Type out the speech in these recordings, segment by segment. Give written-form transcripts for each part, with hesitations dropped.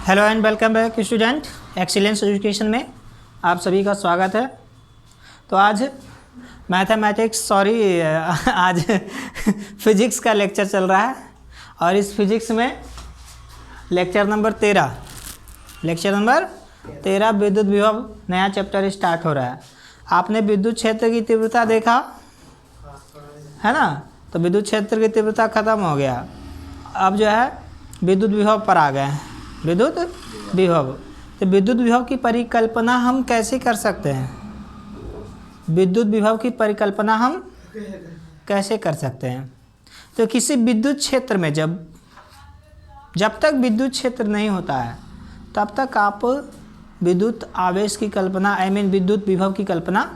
Hello and welcome back student, excellence education में आप सभी का स्वागत है। तो आज आज फिजिक्स का लेक्चर चल रहा है और इस फिजिक्स में लेक्चर नंबर 13 विद्युत विभव नया चैप्टर स्टार्ट हो रहा है। आपने विद्युत क्षेत्र की तीव्रता देखा है ना, तो विद्युत क्षेत्र की तीव्रता ख़त्म हो गया। अब जो है विद्युत विभव पर आ गए हैं। विद्युत विभव, तो विद्युत विभव की परिकल्पना हम कैसे कर सकते हैं? विद्युत विभव की परिकल्पना हम कैसे कर सकते हैं? तो किसी विद्युत क्षेत्र में जब तक विद्युत क्षेत्र नहीं होता है तब तक आप विद्युत आवेश की कल्पना विद्युत विभव की कल्पना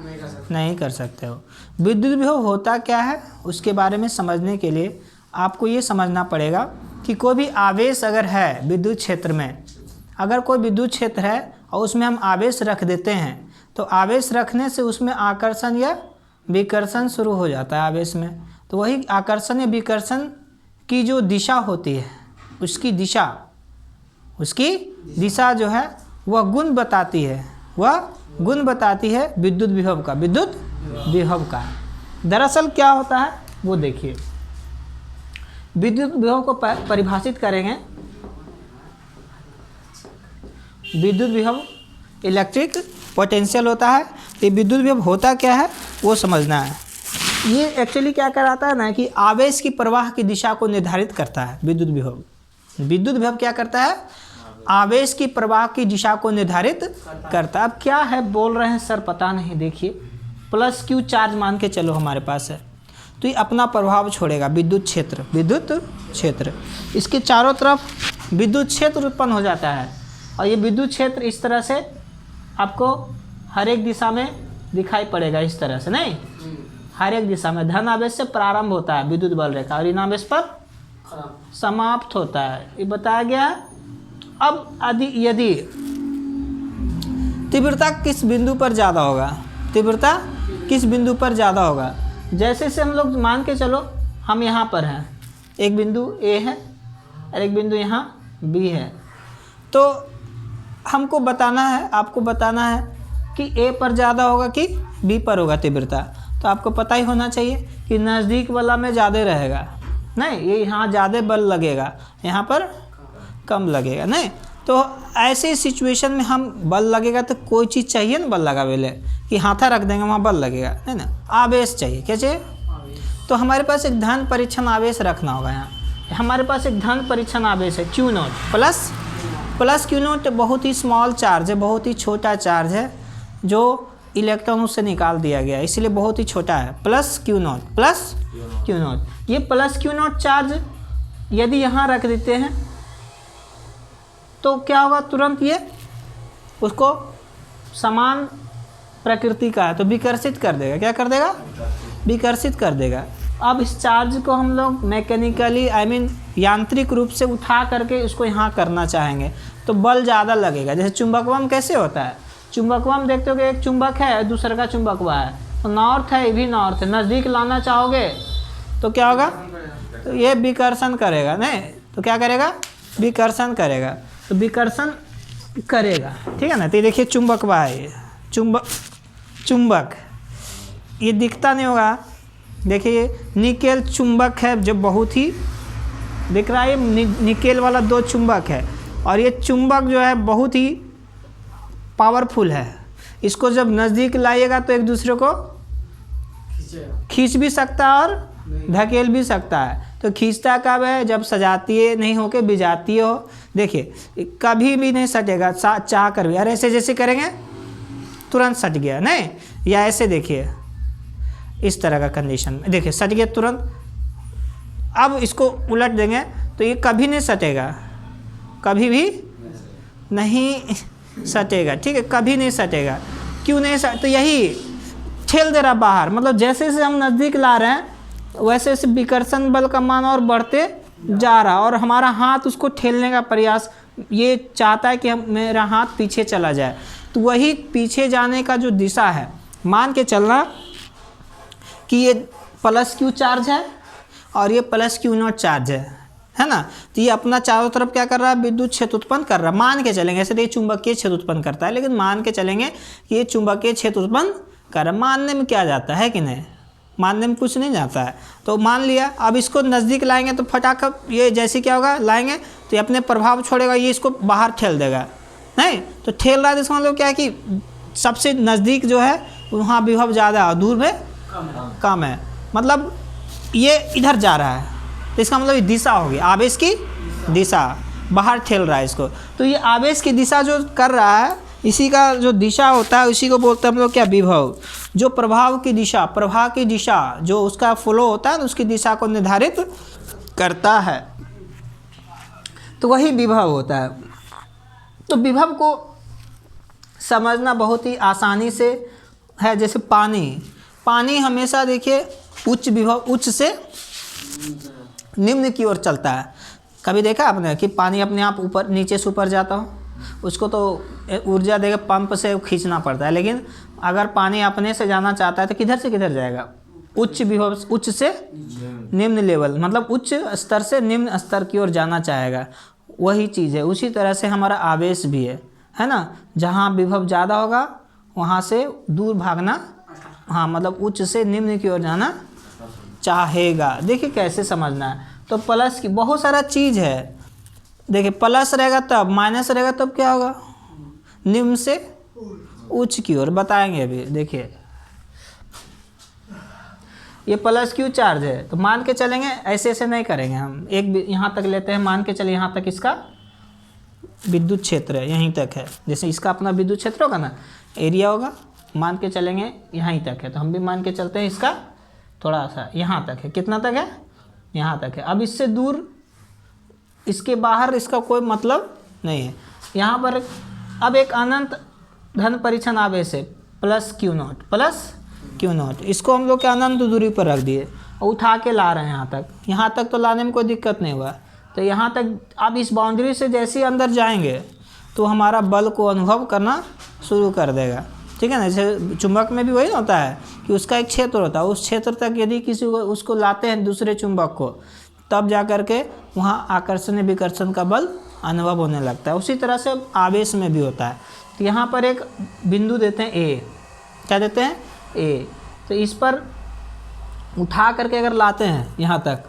नहीं कर सकते हो। विद्युत विभव होता क्या है उसके बारे में समझने के लिए आपको ये समझना पड़ेगा कि कोई भी आवेश अगर है विद्युत क्षेत्र में, अगर कोई विद्युत क्षेत्र है और उसमें हम आवेश रख देते हैं तो आवेश रखने से उसमें आकर्षण या विकर्षण शुरू हो जाता है आवेश में। तो वही आकर्षण या विकर्षण की जो दिशा होती है उसकी दिशा जो है वह गुण बताती है विद्युत विभव का। दरअसल क्या होता है वो देखिए। विद्युत विभव को परिभाषित करेंगे। विद्युत विभव इलेक्ट्रिक पोटेंशियल होता है। ये विद्युत विभव होता क्या है वो समझना है। ये एक्चुअली क्या कराता है ना कि आवेश की प्रवाह की दिशा को निर्धारित करता है। विद्युत विभव क्या करता है? आवेश की प्रवाह की दिशा को निर्धारित करता है। अब क्या है बोल रहे हैं सर पता नहीं, देखिए प्लस क्यू चार्ज मान के चलो हमारे पास है तो ये अपना प्रभाव छोड़ेगा। विद्युत क्षेत्र इसके चारों तरफ विद्युत क्षेत्र उत्पन्न हो जाता है और ये विद्युत क्षेत्र इस तरह से आपको हर एक दिशा में दिखाई पड़ेगा। इस तरह से नहीं, हर एक दिशा में धन आवेश से प्रारंभ होता है विद्युत बल रेखा और ऋण आवेश पर समाप्त होता है, ये बताया गया है। अब यदि तीव्रता किस बिंदु पर ज़्यादा होगा, जैसे से हम लोग मान के चलो हम यहाँ पर हैं, एक बिंदु A है और एक बिंदु यहाँ B है, तो आपको बताना है कि A पर ज़्यादा होगा कि B पर होगा तीव्रता। तो आपको पता ही होना चाहिए कि नज़दीक वाला में ज़्यादा रहेगा, नहीं ये यहाँ ज़्यादा बल लगेगा, यहाँ पर कम लगेगा। नहीं तो ऐसे सिचुएशन में हम बल लगेगा तो कोई चीज़ चाहिए ना बल लगावे ले कि हाथा रख देंगे वहाँ बल लगेगा, नहीं ना, आवेश चाहिए। क्या चाहिए? तो हमारे पास एक धन परीक्षण आवेश रखना होगा। यहाँ हमारे पास एक धन परीक्षण आवेश है Q0 प्लस Q0 बहुत ही स्मॉल चार्ज है, बहुत ही छोटा चार्ज है जो इलेक्ट्रॉन उससे निकाल दिया गया, इसलिए बहुत ही छोटा है। प्लस Q0 ये प्लस Q0 चार्ज यदि यहाँ रख देते हैं तो क्या होगा, तुरंत ये उसको समान प्रकृति का है तो विकर्षित कर देगा। क्या कर देगा? विकर्षित कर देगा। अब इस चार्ज को हम लोग मैकेनिकली यांत्रिक रूप से उठा करके इसको यहाँ करना चाहेंगे तो बल ज़्यादा लगेगा। जैसे चुंबकत्व कैसे होता है, चुंबकत्व देखते हो कि एक चुंबक है दूसरे का चुंबकत्व है, तो नॉर्थ है ये भी नॉर्थ है, नज़दीक लाना चाहोगे तो क्या होगा, तो ये विकर्षण करेगा। नहीं तो क्या करेगा? विकर्षण करेगा। तो विकर्षण करेगा, ठीक है ना। तो देखिए चुंबकत्व है, ये चुंबक ये दिखता नहीं होगा, देखिए निकेल चुंबक है जो बहुत ही दिख रहा है, निकेल वाला 2 चुंबक है और ये चुंबक जो है बहुत ही पावरफुल है। इसको जब नज़दीक लाइएगा तो एक दूसरे को खींच भी सकता है और धकेल भी सकता है। तो खींचता कब है? जब सजातीय नहीं हो के बिजातीय हो। देखिए कभी भी नहीं सटेगा चाह कर भी, अरे ऐसे जैसे करेंगे तुरंत सट गया, नहीं या ऐसे देखिए इस तरह का कंडीशन में देखिए सट गया तुरंत। अब इसको उलट देंगे तो ये कभी नहीं सटेगा, कभी भी नहीं सटेगा, ठीक है, कभी नहीं सटेगा। क्यों नहीं तो यही ठेल दे रहा बाहर, मतलब जैसे जैसे हम नज़दीक ला रहे हैं वैसे वैसे विकर्षण बल का मान और बढ़ते जा रहा और हमारा हाथ उसको ठेलने का प्रयास ये चाहता है कि मेरा हाथ पीछे चला जाए। तो वही पीछे जाने का जो दिशा है, मान के चलना कि ये प्लस Q चार्ज है और ये प्लस Q0 चार्ज है, है ना। तो ये अपना चारों तरफ क्या कर रहा है, विद्युत क्षेत्र उत्पन्न कर रहा है। मान के चलेंगे, ऐसे तो ये चुंबकीय क्षेत्र उत्पन्न करता है, लेकिन मान के चलेंगे कि ये चुंबकीय क्षेत्र उत्पन्न कर रहा है। मानने में क्या जाता है कि नहीं, मानने में कुछ नहीं जाता है। तो मान लिया, अब इसको नज़दीक लाएंगे तो फटाक ये जैसे क्या होगा, लाएंगे तो ये अपने प्रभाव छोड़ेगा, ये इसको बाहर ठेल देगा, नहीं तो ठेल रहा है। तो इसका मतलब क्या है कि सबसे नज़दीक जो है वहाँ विभव ज़्यादा है, दूर में कम है, मतलब ये इधर जा रहा है। तो इसका मतलब ये दिशा होगी, आवेश की दिशा, बाहर ठेल रहा है इसको। तो ये आवेश की दिशा जो कर रहा है, इसी का जो दिशा होता है उसी को बोलते हैं हम लोग क्या, विभव। जो प्रभाव की दिशा, प्रवाह की दिशा जो उसका फ्लो होता है उसकी दिशा को निर्धारित करता है, तो वही विभव होता है। तो विभव को समझना बहुत ही आसानी से है। जैसे पानी हमेशा देखिए उच्च विभव, उच्च से निम्न की ओर चलता है। कभी देखा आपने कि पानी अपने आप ऊपर नीचे से ऊपर जाता हो, उसको तो ऊर्जा देकर पंप से खींचना पड़ता है, लेकिन अगर पानी अपने से जाना चाहता है तो किधर से किधर जाएगा, उच्च विभव, उच्च से निम्न लेवल, मतलब उच्च स्तर से निम्न स्तर की ओर जाना चाहेगा। वही चीज़ है, उसी तरह से हमारा आवेश भी है ना। जहाँ विभव ज़्यादा होगा वहाँ से दूर भागना, हाँ मतलब उच्च से निम्न की ओर जाना चाहेगा। देखिए कैसे समझना है। तो प्लस की बहुत सारा चीज़ है, देखिए प्लस रहेगा तब, माइनस रहेगा तब क्या होगा, निम्न से उच्च की ओर बताएंगे अभी। देखिए ये प्लस क्यू चार्ज है, तो मान के चलेंगे, ऐसे नहीं करेंगे हम, एक यहाँ तक लेते हैं, मान के चले यहाँ तक इसका विद्युत क्षेत्र है, यहीं तक है। जैसे इसका अपना विद्युत क्षेत्र होगा ना, एरिया होगा, मान के चलेंगे यहीं तक है, तो हम भी मान के चलते हैं इसका थोड़ा सा यहाँ तक है। कितना तक है, यहाँ तक है। अब इससे दूर, इसके बाहर इसका कोई मतलब नहीं है। यहाँ पर अब एक अनंत धन परिक्षण आवेश है, प्लस क्यू नॉट, इसको हम लोग के अनंत दूरी पर रख दिए और उठा के ला रहे हैं यहाँ तक तो लाने में कोई दिक्कत नहीं हुआ। तो यहाँ तक अब इस बाउंड्री से जैसे ही अंदर जाएंगे तो हमारा बल को अनुभव करना शुरू कर देगा, ठीक है ना। जैसे चुंबक में भी वही होता है कि उसका एक क्षेत्र होता है, उस क्षेत्र तक यदि किसी को उसको लाते हैं दूसरे चुंबक को, तब जा कर के वहाँ आकर्षण विकर्षण का बल अनुभव होने लगता है। उसी तरह से आवेश में भी होता है। तो यहाँ पर एक बिंदु देते हैं ए, क्या देते हैं ए, तो इस पर उठा करके अगर लाते हैं यहाँ तक,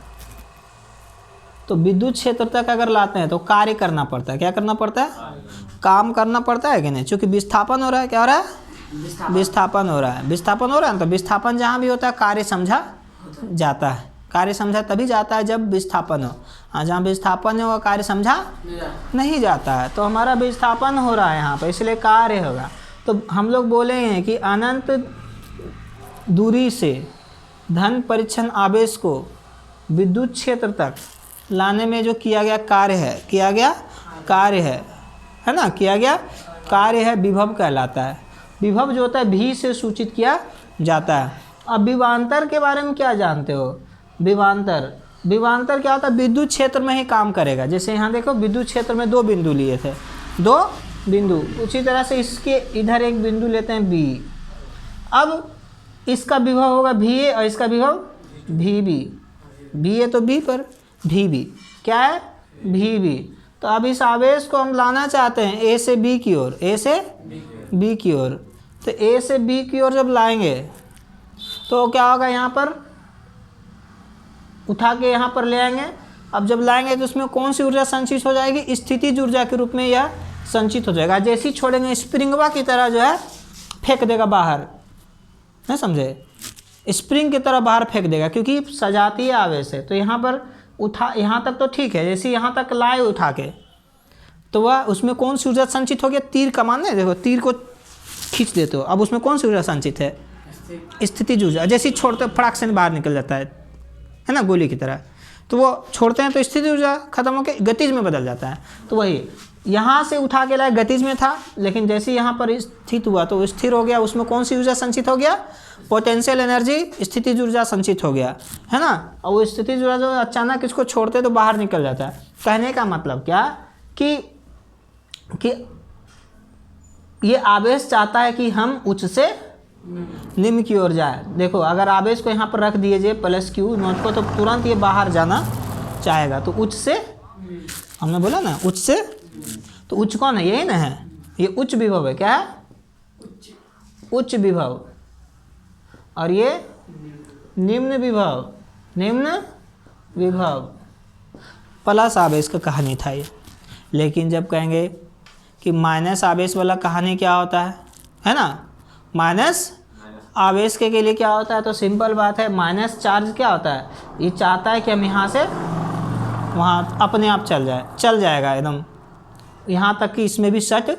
तो विद्युत क्षेत्र तक अगर लाते हैं तो कार्य करना पड़ता है। क्या करना पड़ता है, काम करना पड़ता है कि नहीं, क्योंकि विस्थापन हो रहा है। क्या हो रहा है, विस्थापन हो रहा है। विस्थापन हो रहा है, तो विस्थापन जहाँ भी होता है कार्य समझा जाता है। कार्य समझा तभी जाता है जब विस्थापन हो, हाँ जहाँ विस्थापन हो कार्य समझा नहीं जाता है। तो हमारा विस्थापन हो रहा है यहाँ पर, इसलिए कार्य होगा। तो हम लोग बोले हैं कि अनंत दूरी से धन परिक्षण आवेश को विद्युत क्षेत्र तक लाने में जो किया गया कार्य है, है ना, किया गया कार्य है, विभव कहलाता है। विभव जो होता है भी से सूचित किया जाता है। अब विभवांतर के बारे में क्या जानते हो, विभवांतर क्या होता है, विद्युत क्षेत्र में ही काम करेगा। जैसे यहाँ देखो विद्युत क्षेत्र में 2 बिंदु लिए थे, 2 बिंदु, उसी तरह से इसके इधर एक बिंदु लेते हैं बी। अब इसका विभव होगा भी ए और इसका विभव भी बी है, तो बी पर भी बी क्या है, भी बी। तो अब इस आवेश को हम लाना चाहते हैं ए से बी की ओर, ए से बी की ओर। तो ए से बी की ओर जब लाएंगे तो क्या होगा, यहाँ पर उठा के यहाँ पर ले आएंगे। अब जब लाएंगे तो उसमें कौन सी ऊर्जा संचित हो जाएगी, स्थितिज ऊर्जा के रूप में यह संचित हो जाएगा। जैसे ही छोड़ेंगे स्प्रिंगवा की तरह जो है फेंक देगा बाहर, नहीं समझे, स्प्रिंग की तरह बाहर फेंक देगा, क्योंकि सजातीय आवेश है। तो यहाँ पर उठा, यहाँ तक तो ठीक है, जैसे यहाँ तक लाए उठा के, तो वह उसमें कौन सी ऊर्जा संचित हो गया, तीर कमान है, देखो तीर को खींच देते हो, अब उसमें कौन सी ऊर्जा संचित है, स्थितिज ऊर्जा। जैसे ही छोड़ते फटाक से बाहर निकल जाता है ना, गोली की तरह। तो वो छोड़ते हैं तो स्थितिज ऊर्जा खत्म होकर गतिज में बदल जाता है। तो वही यहाँ से उठा के लाए, गतिज में था, लेकिन जैसे यहाँ पर स्थित हुआ तो स्थिर हो गया, उसमें कौन सी ऊर्जा संचित हो गया, पोटेंशियल एनर्जी, स्थितिज ऊर्जा संचित हो गया, है ना। और वो स्थितिज ऊर्जा जो अचानक इसको छोड़ते तो बाहर निकल जाता है। कहने का मतलब क्या कि ये आवेश चाहता है कि हम उच्च से निम्न की ओर जाए। देखो अगर आवेश को यहाँ पर रख दीजिए प्लस क्यू नॉट को, तो तुरंत ये बाहर जाना जाएगा। तो उच्च से हमने बोला ना उच्च से, तो उच्च कौन है, यही ना है, ये उच्च विभव है। क्या है, उच्च विभव। और ये निम्न विभव, निम्न विभव प्लस आवेश का कहानी था ये। लेकिन जब कहेंगे कि माइनस आवेश वाला कहानी क्या होता है ना, माइनस आवेश के लिए क्या होता है, तो सिंपल बात है, माइनस चार्ज क्या होता है, ये चाहता है कि हम यहाँ से वहाँ अपने आप चल जाएगा एकदम, यहाँ तक कि इसमें भी सट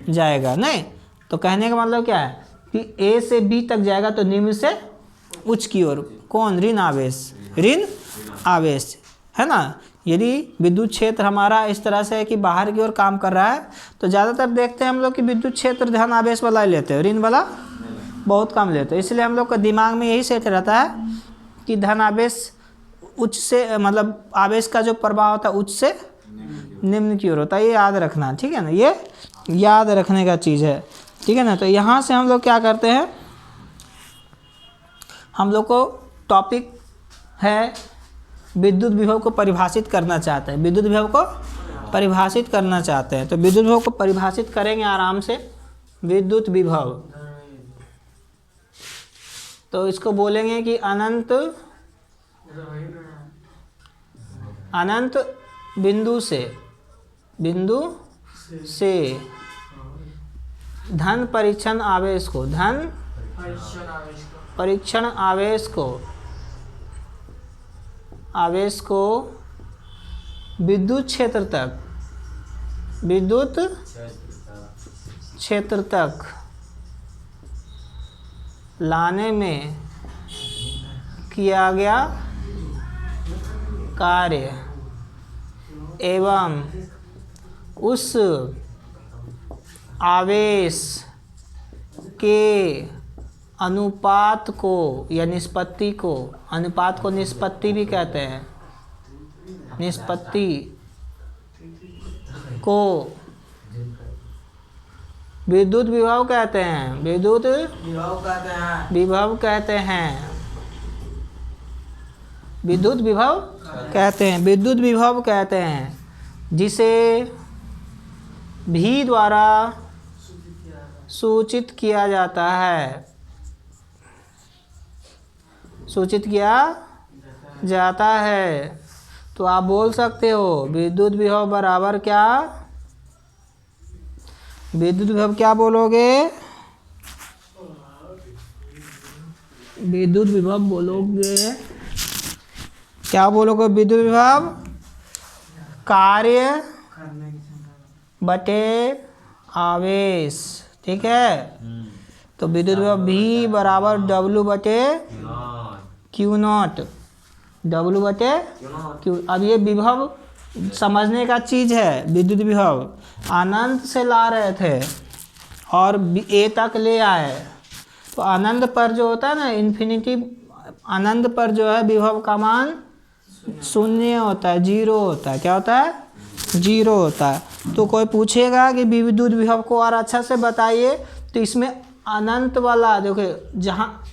जाएगा नहीं। तो कहने का मतलब क्या है कि ए से बी तक जाएगा तो निम्न से उच्च की ओर। कौन, ऋण आवेश, ऋण आवेश है ना। यदि विद्युत क्षेत्र हमारा इस तरह से है कि बाहर की ओर काम कर रहा है तो ज़्यादातर देखते हैं हम लोग कि विद्युत क्षेत्र धन आवेश वाला ही लेते हैं, ऋण वाला बहुत कम लेते हैं। इसलिए हम लोग का दिमाग में यही सेट रहता है कि धन आवेश उच्च से, मतलब आवेश का जो प्रवाह होता है उच्च से निम्न की ओर होता है। ये याद रखना, ठीक है ना, ये याद रखने का चीज़ है, ठीक है ना। तो यहाँ से हम लोग क्या करते हैं, हम लोग को टॉपिक है विद्युत विभव को परिभाषित करना चाहते हैं, विद्युत विभव को परिभाषित करना चाहते हैं। तो विद्युत विभव को परिभाषित करेंगे आराम से। विद्युत विभव, तो इसको बोलेंगे कि अनंत बिंदु से धन परीक्षण आवेश को, धन परीक्षण आवेश को विद्युत क्षेत्र तक लाने में किया गया कार्य एवं उस आवेश के अनुपात को या निष्पत्ति को, अनुपात को निष्पत्ति भी कहते हैं, निष्पत्ति को विद्युत विभव कहते हैं, विद्युत विभव कहते हैं, विद्युत विभव कहते हैं, विद्युत विभव कहते हैं, जिसे भी द्वारा सूचित किया जाता है, सूचित किया जाता है। तो आप बोल सकते हो विद्युत विभव बराबर क्या, विद्युत विभव क्या बोलोगे, विद्युत विभव बोलोगे, क्या बोलोगे, विद्युत विभव कार्य बटे आवेश, ठीक है। तो विद्युत विभव भी बराबर W बटे Q नॉट, W बटे Q। अब ये विभव समझने का चीज़ है, विद्युत विभव अनंत से ला रहे थे और A तक ले आए, तो अनंत पर जो होता है ना, इन्फिनिटी अनंत पर जो है विभव का मान शून्य होता है, जीरो होता है। क्या होता है, जीरो होता है। तो कोई पूछेगा कि विद्युत विभव को और अच्छा से बताइए, तो इसमें अनंत वाला देखिए, जहाँ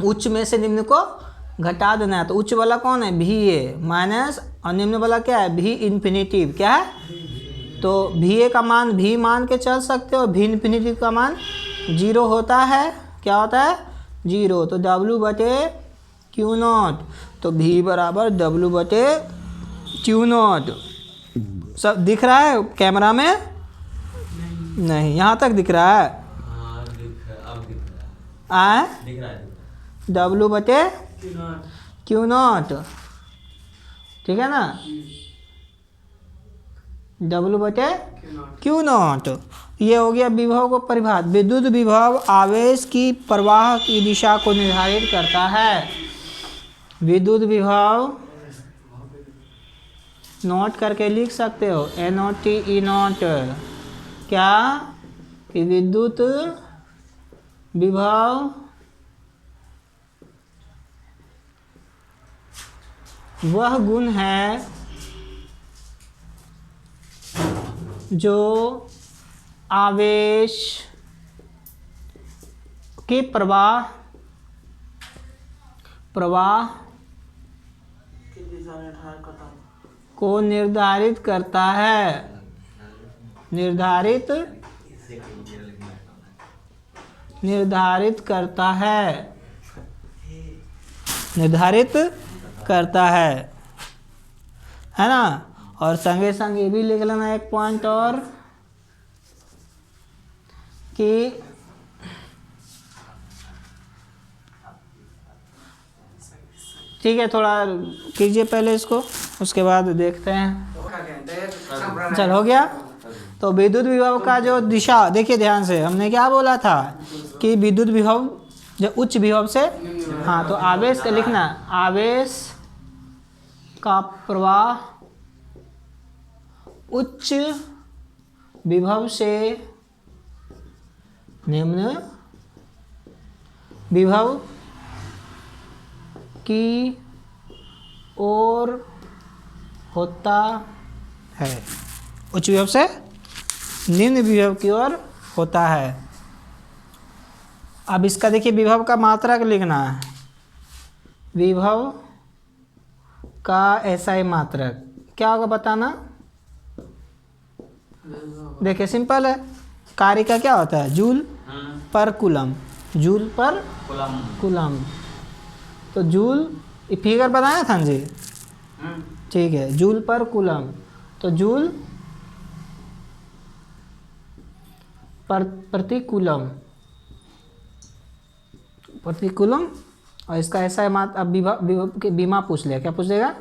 उच्च में से निम्न को घटा देना है, तो उच्च वाला कौन है, भी ए माइनस, और निम्न वाला क्या है, भी इन्फिनिटिव, क्या है। तो भी ए का मान भी मान के चल सकते हो, भी इन्फिनिटिव का मान जीरो होता है, क्या होता है, जीरो। तो W बटे Q नॉट, तो भी बराबर W बटे Q नॉट। सब दिख रहा है कैमरा में, नहीं यहाँ तक दिख रहा है, W बटे Q नॉट, ठीक है ना, W बटे Q नॉट। ये हो गया विभव को परिभाषित। विद्युत विभव आवेश की प्रवाह की दिशा को निर्धारित करता है। विद्युत विभव नोट करके लिख सकते हो, NOT E नॉट, क्या कि विद्युत विभव वह गुण है जो आवेश के प्रवाह को निर्धारित करता है, निर्धारित करता है, निर्धारित करता है ना। और संगे संग ये भी लिख लेना एक पॉइंट और कि ठीक है, थोड़ा कीजिए पहले इसको, उसके बाद देखते हैं। चल हो गया। तो विद्युत विभव का जो दिशा, देखिए ध्यान से, हमने क्या बोला था कि विद्युत विभव जो उच्च विभव से, हाँ, तो आवेश का लिखना, आवेश का प्रवाह उच्च विभव से निम्न विभव की ओर होता है, उच्च विभव से निम्न विभव की ओर होता है। अब इसका देखिए विभव का मात्रक लिखना है, विभव का SI मात्रक क्या होगा बताना। देखिए सिंपल है, कार्य का क्या होता है, जूल पर कूलम, जूल पर कूलम। तो जूल फिगर बताया था जी, ठीक है, जूल पर कूलम। तो जूल पर प्रति कूलम, प्रति कूलम। और इसका ऐसा मात्र, अब बीमा पूछ लिया, क्या पूछ लेगा,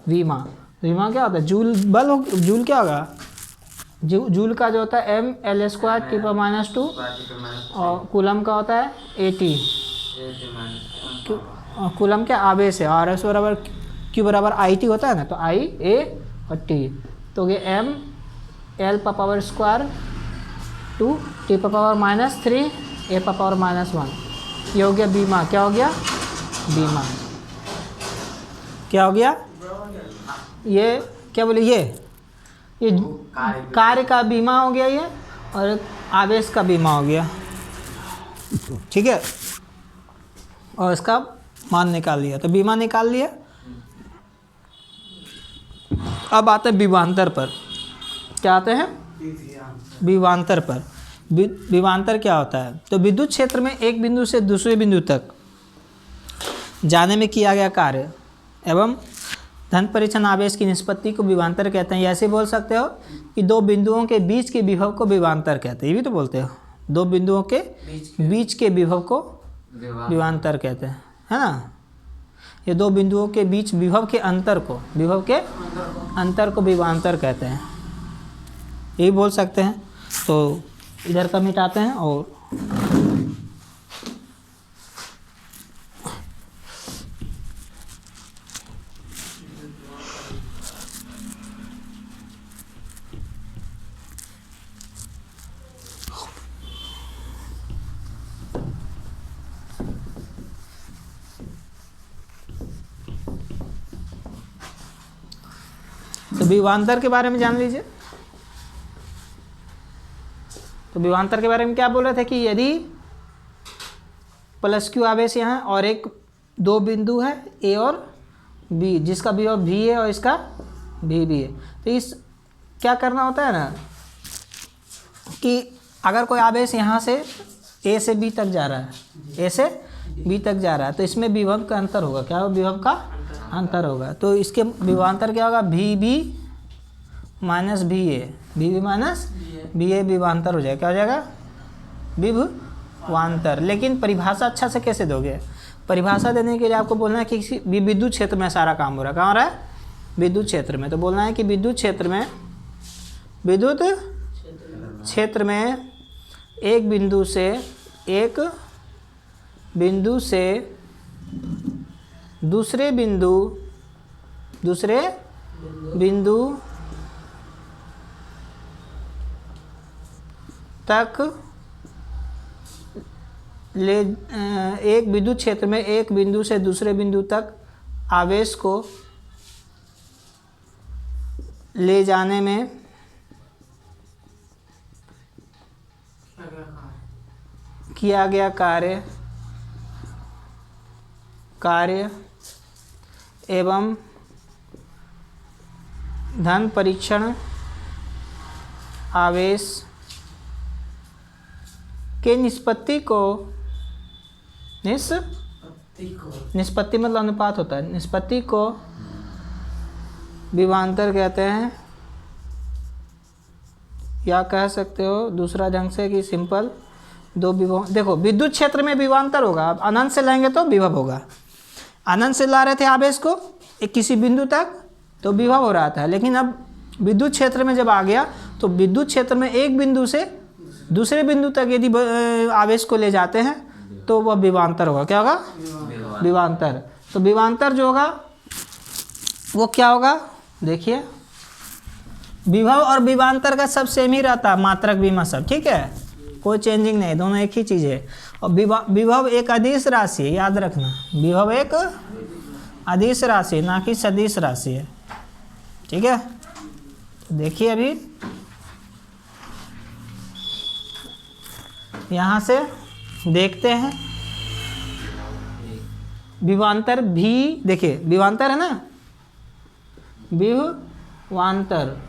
वीमा। वीमा क्या होता है, जूल बल हो, जूल क्या होगा, जूल का जो होता है ml² T⁻², और कूलम का होता है AT, कूलम क्या आवेश है, और एस बराबर Q बराबर IT होता है ना, तो I A और T, तो ये ml² 2 T⁻³ A⁻⁻1, ये हो गया बीमा। क्या हो गया, बीमा। क्या हो गया, ये क्या बोले, ये कार्य का बीमा हो गया ये, और आवेश का बीमा हो गया, ठीक है। और इसका मान निकाल लिया, तो बीमा निकाल लिया। अब आते हैं विभवांतर पर। क्या आते हैं, विभवांतर पर। विभवांतर क्या होता है, तो विद्युत क्षेत्र में एक बिंदु से दूसरे बिंदु तक जाने में किया गया कार्य एवं धन परिचलन आवेश की निष्पत्ति को विभवांतर कहते हैं। ऐसे बोल सकते हो कि दो बिंदुओं के बीच के विभव को विभवांतर कहते हैं, ये भी तो बोलते हो, दो बिंदुओं के बीच के विभव को विभवांतर कहते हैं, है ना। ये दो बिंदुओं के बीच विभव के अंतर को, विभव के अंतर को विभवांतर कहते हैं, यही बोल सकते हैं। तो इधर का मिटाते हैं और तो विभवांतर के बारे में जान लीजिए। तो विभवांतर के बारे में क्या बोल रहे थे कि यदि +Q आवेश यहाँ और एक दो बिंदु है A और B, जिसका विभव V है और इसका V भी है, तो इस क्या करना होता है ना कि अगर कोई आवेश यहाँ से A से B तक जा रहा है, A से B तक जा रहा है, तो इसमें विभव का अंतर होगा। क्या होगा, विभव का अंतर होगा। तो इसके विभवांतर क्या होगा, VB minus VA, VB minus VA विभवांतर हो जाएगा। क्या हो जाएगा, विभवांतर। लेकिन परिभाषा अच्छा से कैसे दोगे, परिभाषा देने के लिए आपको बोलना है कि विद्युत क्षेत्र में सारा काम हो रहा है। कहाँ हो रहा है, विद्युत क्षेत्र में। तो बोलना है कि विद्युत क्षेत्र में, विद्युत क्षेत्र में एक बिंदु से दूसरे बिंदु तक एक विद्युत क्षेत्र में एक बिंदु से दूसरे बिंदु तक आवेश को ले जाने में किया गया कार्य एवं धन परीक्षण आवेश के निष्पत्ति को निष्पत्ति मतलब अनुपात होता है, निष्पत्ति को विभवांतर कहते हैं, या कह सकते हो दूसरा ढंग से कि सिंपल दो विभव। देखो विद्युत क्षेत्र में विभवांतर होगा, अब अनंत से लेंगे तो विभव होगा। अनंत से ला रहे थे आवेश को एक किसी बिंदु तक तो विभव हो रहा था, लेकिन अब विद्युत क्षेत्र में जब आ गया तो विद्युत क्षेत्र में एक बिंदु से दूसरे बिंदु तक यदि आवेश को ले जाते हैं तो वह विभवांतर होगा। क्या होगा? विभवांतर। तो विभवांतर जो होगा वो क्या होगा? देखिए विभव और विभवांतर का सब सेम ही रहता है, मात्रक विमा सब ठीक है, कोई चेंजिंग नहीं, दोनों एक ही चीज़ है। और विभव एक अदिश राशि है, याद रखना, विभव एक अदिश राशि ना कि सदिश राशि है, ठीक है। तो देखिए अभी यहाँ से देखते हैं विभवांतर भी, देखिए विभवांतर है ना, विभवांतर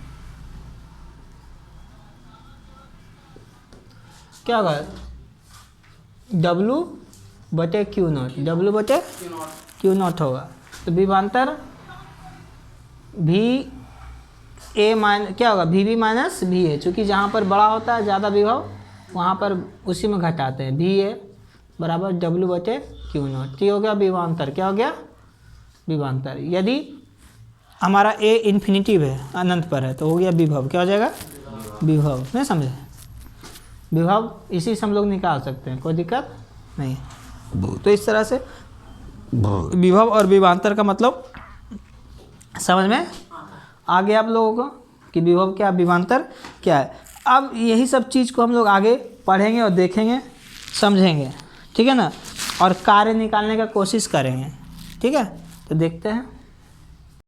क्या होगा? W/Q0, W/Q0 होगा। तो विभवांतर भी ए माइनस क्या होगा? VB माइनस भी है, चूँकि जहाँ पर बड़ा होता है ज़्यादा विभव वहाँ पर उसी में घटाते हैं। भी ए बराबर W/Q0, तो हो गया विभवांतर। क्या हो गया? विभवांतर। यदि हमारा ए इन्फिनिटिव है, अनंत पर है, तो हो गया विभव। क्या हो जाएगा? विभव। नहीं समझे? विभव इसी से हम लोग निकाल सकते हैं, कोई दिक्कत नहीं। तो इस तरह से विभव और विभवांतर का मतलब समझ में आ गया आप लोगों को कि विभव क्या, विभवांतर क्या है। अब यही सब चीज़ को हम लोग आगे पढ़ेंगे और देखेंगे, समझेंगे, ठीक है ना, और कार्य निकालने का कोशिश करेंगे, ठीक है। तो देखते हैं।